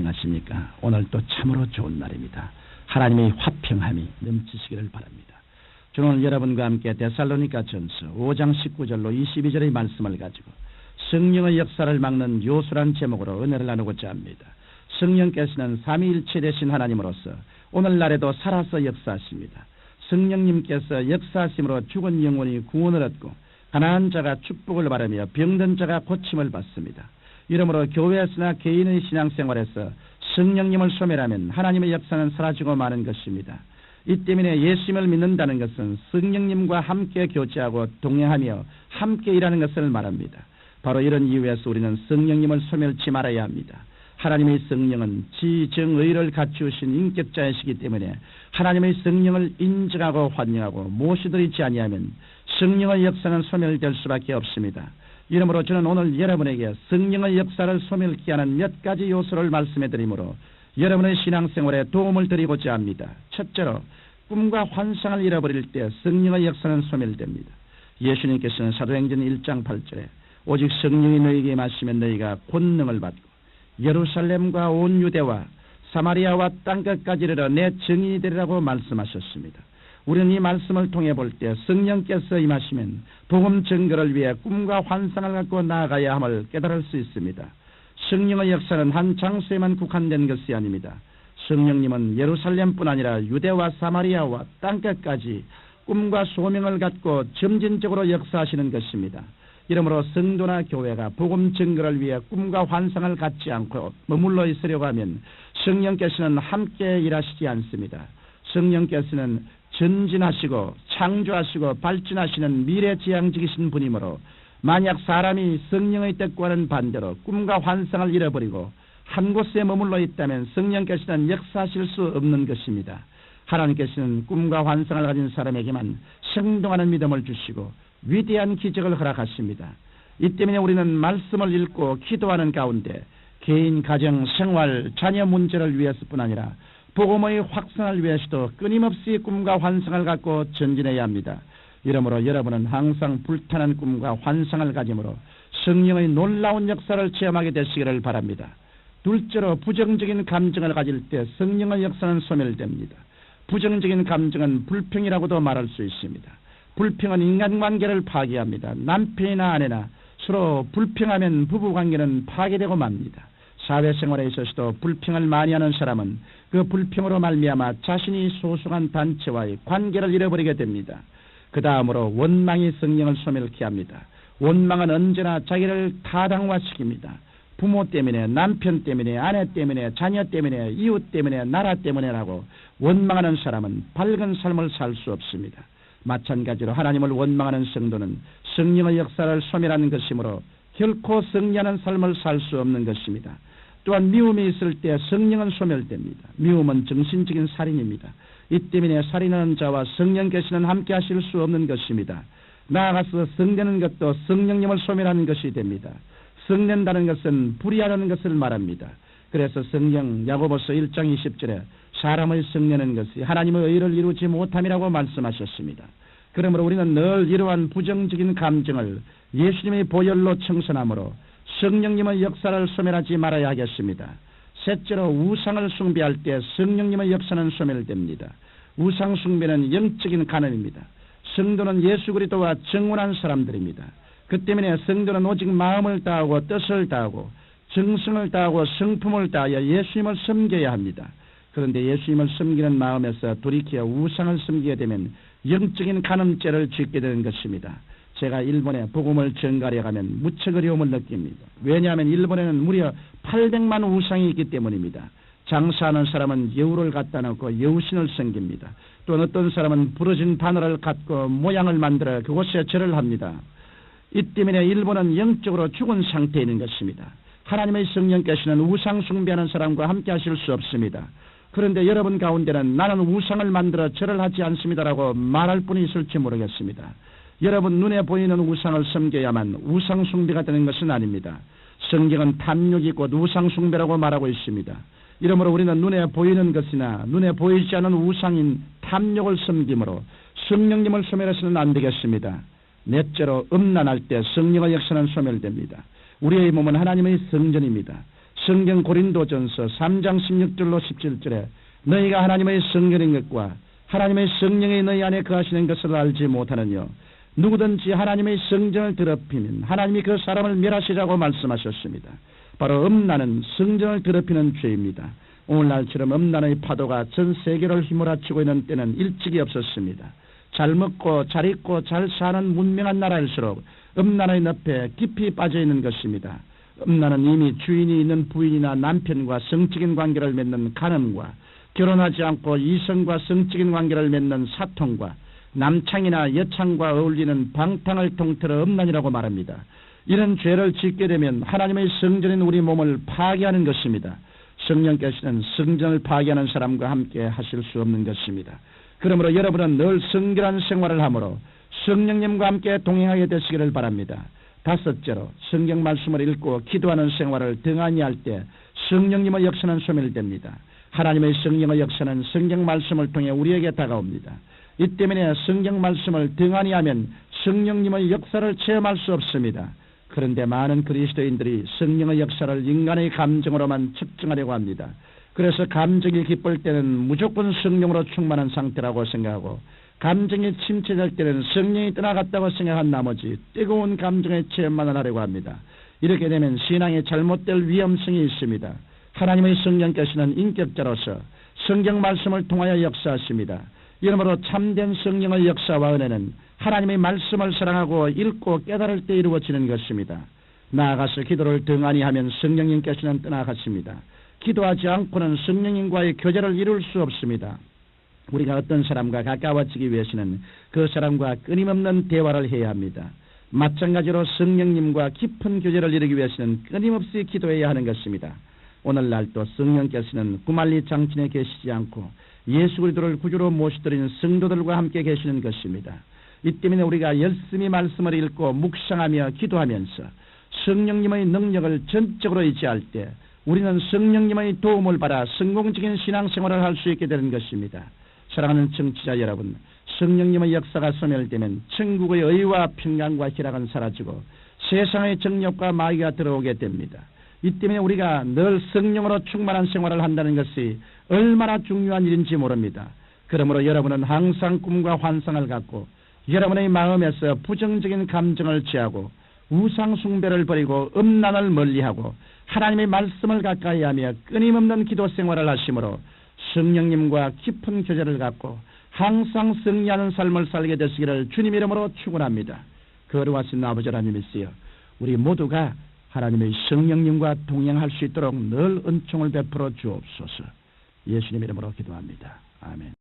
안녕하십니까? 오늘 또 참으로 좋은 날입니다. 하나님의 화평함이 넘치시기를 바랍니다. 저는 오늘 여러분과 함께 데살로니가 전서 5장 19절로 22절의 말씀을 가지고 성령의 역사를 막는 요소란 제목으로 은혜를 나누고자 합니다. 성령께서는 삼위일체 되신 하나님으로서 오늘날에도 살아서 역사하십니다. 성령님께서 역사하심으로 죽은 영혼이 구원을 얻고 가난한 자가 축복을 바라며 병든 자가 고침을 받습니다. 이러므로 교회에서나 개인의 신앙생활에서 성령님을 소멸하면 하나님의 역사는 사라지고 마는 것입니다. 이 때문에 예수님을 믿는다는 것은 성령님과 함께 교제하고 동행하며 함께 일하는 것을 말합니다. 바로 이런 이유에서 우리는 성령님을 소멸치 말아야 합니다. 하나님의 성령은 지정의를 갖추신 인격자이시기 때문에 하나님의 성령을 인정하고 환영하고 모시드리지 아니하면 성령의 역사는 소멸될 수밖에 없습니다. 이러므로 저는 오늘 여러분에게 성령의 역사를 소멸케 하는 몇 가지 요소를 말씀해 드리므로 여러분의 신앙생활에 도움을 드리고자 합니다. 첫째로 꿈과 환상을 잃어버릴 때 성령의 역사는 소멸됩니다. 예수님께서는 사도행전 1장 8절에 오직 성령이 너희에게 임하시면 너희가 권능을 받고 예루살렘과 온 유대와 사마리아와 땅끝까지 이르러 내 증인이 되리라고 말씀하셨습니다. 우리는 이 말씀을 통해 볼 때 성령께서 임하시면 복음 증거를 위해 꿈과 환상을 갖고 나아가야 함을 깨달을 수 있습니다. 성령의 역사는 한 장소에만 국한된 것이 아닙니다. 성령님은 예루살렘뿐 아니라 유대와 사마리아와 땅끝까지 꿈과 소명을 갖고 점진적으로 역사하시는 것입니다. 이러므로 성도나 교회가 복음 증거를 위해 꿈과 환상을 갖지 않고 머물러 있으려고 하면 성령께서는 함께 일하시지 않습니다. 성령께서는 전진하시고 창조하시고 발전하시는 미래지향적이신 분이므로 만약 사람이 성령의 뜻과는 반대로 꿈과 환상을 잃어버리고 한 곳에 머물러 있다면 성령께서는 역사하실 수 없는 것입니다. 하나님께서는 꿈과 환상을 가진 사람에게만 생동하는 믿음을 주시고 위대한 기적을 허락하십니다. 이 때문에 우리는 말씀을 읽고 기도하는 가운데 개인, 가정, 생활, 자녀 문제를 위해서뿐 아니라 복음의 확산을 위해서도 끊임없이 꿈과 환상을 갖고 전진해야 합니다. 이러므로 여러분은 항상 불타는 꿈과 환상을 가짐으로 성령의 놀라운 역사를 체험하게 되시기를 바랍니다. 둘째로 부정적인 감정을 가질 때 성령의 역사는 소멸됩니다. 부정적인 감정은 불평이라고도 말할 수 있습니다. 불평은 인간관계를 파괴합니다. 남편이나 아내나 서로 불평하면 부부관계는 파괴되고 맙니다. 사회생활에 있어서도 불평을 많이 하는 사람은 그 불평으로 말미암아 자신이 소속한 단체와의 관계를 잃어버리게 됩니다. 그 다음으로 원망이 성령을 소멸케 합니다. 원망은 언제나 자기를 타당화시킵니다. 부모 때문에, 남편 때문에, 아내 때문에, 자녀 때문에, 이웃 때문에, 나라 때문에라고 원망하는 사람은 밝은 삶을 살 수 없습니다. 마찬가지로 하나님을 원망하는 성도는 성령의 역사를 소멸하는 것이므로 결코 승리하는 삶을 살 수 없는 것입니다. 또한 미움이 있을 때 성령은 소멸됩니다. 미움은 정신적인 살인입니다. 이 때문에 살인하는 자와 성령께서는 함께 하실 수 없는 것입니다. 나아가서 성내는 것도 성령님을 소멸하는 것이 됩니다. 성낸다는 것은 불의하는 것을 말합니다. 그래서 성령 야고보서 1장 20절에 사람의 성내는 것이 하나님의 의를 이루지 못함이라고 말씀하셨습니다. 그러므로 우리는 늘 이러한 부정적인 감정을 예수님의 보혈로 청산함으로 성령님의 역사를 소멸하지 말아야 하겠습니다. 셋째로 우상을 숭배할 때 성령님의 역사는 소멸됩니다. 우상 숭배는 영적인 간음입니다. 성도는 예수 그리스도와 정혼한 사람들입니다. 그 때문에 성도는 오직 마음을 다하고 뜻을 다하고 정성을 다하고 성품을 다하여 예수님을 섬겨야 합니다. 그런데 예수님을 섬기는 마음에서 돌이켜 우상을 섬기게 되면 영적인 간음죄를 짓게 되는 것입니다. 제가 일본에 복음을 전가려 가면 무척 어려움을 느낍니다. 왜냐하면 일본에는 무려 800만 우상이 있기 때문입니다. 장사하는 사람은 여우를 갖다 놓고 여우신을 섬깁니다. 또 어떤 사람은 부러진 바늘을 갖고 모양을 만들어 그곳에 절을 합니다. 이 때문에 일본은 영적으로 죽은 상태에 있는 것입니다. 하나님의 성령께서는 우상 숭배하는 사람과 함께 하실 수 없습니다. 그런데 여러분 가운데는 나는 우상을 만들어 절을 하지 않습니다라고 말할 분이 있을지 모르겠습니다. 여러분 눈에 보이는 우상을 섬겨야만 우상 숭배가 되는 것은 아닙니다. 성경은 탐욕이 곧 우상 숭배라고 말하고 있습니다. 이러므로 우리는 눈에 보이는 것이나 눈에 보이지 않는 우상인 탐욕을 섬김으로 성령님을 소멸해서는 안 되겠습니다. 넷째로 음란할 때 성령의 역사는 소멸됩니다. 우리의 몸은 하나님의 성전입니다. 성경 고린도전서 3장 16절로 17절에 너희가 하나님의 성령인 것과 하나님의 성령이 너희 안에 거하시는 것을 알지 못하느냐. 누구든지 하나님의 성전을 더럽히면 하나님이 그 사람을 멸하시라고 말씀하셨습니다. 바로 음란은 성전을 더럽히는 죄입니다. 오늘날처럼 음란의 파도가 전 세계를 휘몰아치고 있는 때는 일찍이 없었습니다. 잘 먹고 잘 입고 잘 사는 문명한 나라일수록 음란의 늪에 깊이 빠져 있는 것입니다. 음란은 이미 주인이 있는 부인이나 남편과 성적인 관계를 맺는 간음과 결혼하지 않고 이성과 성적인 관계를 맺는 사통과 남창이나 여창과 어울리는 방탕을 통틀어 음란이라고 말합니다. 이런 죄를 짓게 되면 하나님의 성전인 우리 몸을 파괴하는 것입니다. 성령께서는 성전을 파괴하는 사람과 함께 하실 수 없는 것입니다. 그러므로 여러분은 늘 성결한 생활을 하므로 성령님과 함께 동행하게 되시기를 바랍니다. 다섯째로 성경 말씀을 읽고 기도하는 생활을 등한히 할 때 성령님의 역사는 소멸됩니다. 하나님의 성령의 역사는 성경 말씀을 통해 우리에게 다가옵니다. 이 때문에 성경 말씀을 등한히 하면 성령님의 역사를 체험할 수 없습니다. 그런데 많은 그리스도인들이 성령의 역사를 인간의 감정으로만 측정하려고 합니다. 그래서 감정이 기쁠 때는 무조건 성령으로 충만한 상태라고 생각하고 감정이 침체될 때는 성령이 떠나갔다고 생각한 나머지 뜨거운 감정의 체험만을 하려고 합니다. 이렇게 되면 신앙이 잘못될 위험성이 있습니다. 하나님의 성령께서는 인격자로서 성경 말씀을 통하여 역사하십니다. 이러므로 참된 성령의 역사와 은혜는 하나님의 말씀을 사랑하고 읽고 깨달을 때 이루어지는 것입니다. 나아가서 기도를 등한히 하면 성령님께서는 떠나가십니다. 기도하지 않고는 성령님과의 교제를 이룰 수 없습니다. 우리가 어떤 사람과 가까워지기 위해서는 그 사람과 끊임없는 대화를 해야 합니다. 마찬가지로 성령님과 깊은 교제를 이루기 위해서는 끊임없이 기도해야 하는 것입니다. 오늘날도 성령께서는 구말리 장친에 계시지 않고 예수 그리스도를 구주로 모시드린 성도들과 함께 계시는 것입니다. 이 때문에 우리가 열심히 말씀을 읽고 묵상하며 기도하면서 성령님의 능력을 전적으로 의지할 때 우리는 성령님의 도움을 받아 성공적인 신앙생활을 할 수 있게 되는 것입니다. 사랑하는 청취자 여러분, 성령님의 역사가 소멸되면 천국의 의와 평강과 희락은 사라지고 세상의 정욕과 마귀가 들어오게 됩니다. 이 때문에 우리가 늘 성령으로 충만한 생활을 한다는 것이 얼마나 중요한 일인지 모릅니다. 그러므로 여러분은 항상 꿈과 환상을 갖고 여러분의 마음에서 부정적인 감정을 제하고 우상 숭배를 버리고 음란을 멀리하고 하나님의 말씀을 가까이 하며 끊임없는 기도 생활을 하심으로 성령님과 깊은 교제를 갖고 항상 승리하는 삶을 살게 되시기를 주님 이름으로 축원합니다. 거룩하신 아버지 하나님이시여, 우리 모두가 하나님의 성령님과 동행할 수 있도록 늘 은총을 베풀어 주옵소서. 예수님 이름으로 기도합니다. 아멘.